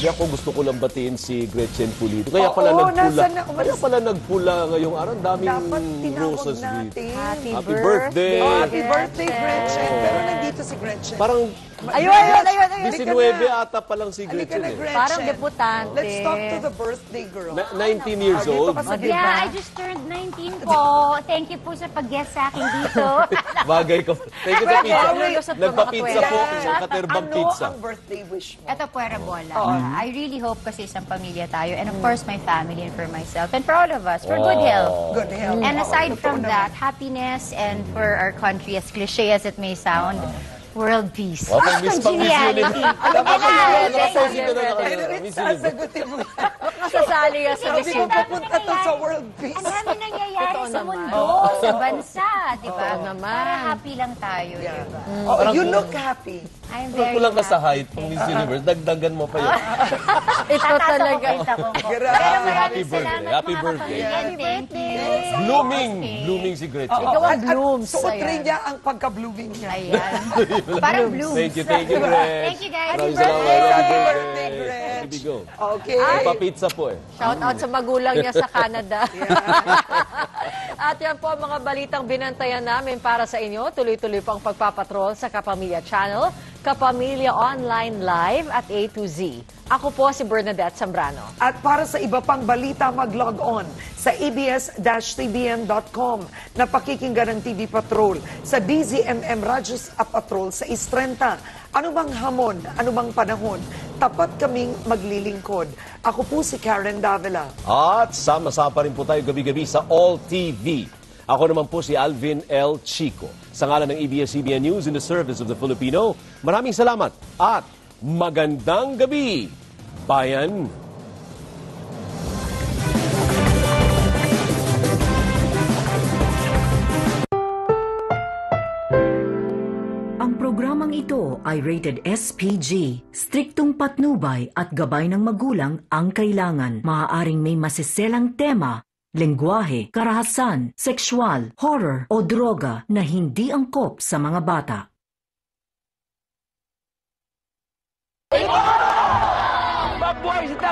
Hindi ako gusto ko lang batiin si Gretchen Pulido. Kaya pala nagpula ngayong araw. Daming Dapat tinawag roses natin. dito. Happy Happy birthday! Happy birthday, Gretchen. Pero nandito si Gretchen. Parang Ayun. 19 ata pa lang si Halika Gretchen. na, Eh. Gretchen. Parang debutante. Let's talk to the birthday girl. 19 years Dito old. ka sa Yeah, diba? I just turned 19 po. Thank you po sa pag-guest sa akin dito. Bagay ka. Thank you sa pizza. wait. Nagpa-pizza po. Yes. Katerbang Ano pizza. ang birthday wish mo? Ito po, Bola. I really hope kasi isang pamilya tayo. And of course, my family and for myself. And for all of us, for good health. Good health. And aside Oo, from totoo that, happiness and for our country, as cliche as it may sound, world peace. Oh, Miss Congeniality. Nakaposin ka na naman. nakalala. Miss Universe. Sasagutin mo. Masasali ka sa Sabi ko, pupunta to sa world peace. Ang dami nangyayari Totoo sa naman. mundo, sa bansa, di ba? Totoo naman. Para happy lang tayo, di ba? Oh, you look happy. I'm Kung very kulang ka sa happy. height ng Miss Universe, dagdagan mo pa yun. Ito Tataas talaga. ako kahit ako po. Grabe. Pero Happy maraming birthday. salamat Happy mga birthday. kapamilya. Thank you. Blooming si Gretchen. Ikaw ang At blooms. suot Ayan. rin niya ang pagka-blooming niya. Ayan. Parang blooms. Thank you, Gretchen. Thank you, guys. Maraming Happy salamat. birthday. Happy birthday, birthday. Gretch. Here we go. Okay. Pa-pizza po eh. Shout out sa magulang niya sa Canada. At yan po ang mga balitang binantayan namin para sa inyo. Tuloy-tuloy po ang pagpapatrol sa Kapamilya Channel, Kapamilya Online Live at A to Z. Ako po si Bernadette Zambrano. At para sa iba pang balita, mag-log on sa abs-tbn.com na pakikinggan ng TV Patrol sa DZMM Radyos at Patrol sa 6:30. Ano bang hamon, ano bang panahon, tapat kaming maglilingkod. Ako po si Karen Davila. At sama-sama rin po tayo gabi-gabi sa All TV. Ako naman po si Alvin L. Chico. Sa ngalan ng ABS-CBN News in the service of the Filipino, maraming salamat at magandang gabi, bayan! Ang programang ito ay rated SPG. Striktong patnubay at gabay ng magulang ang kailangan. Maaaring may masiselang tema, lengguwahe, karahasan, sexual, horror o droga na hindi angkop sa mga bata.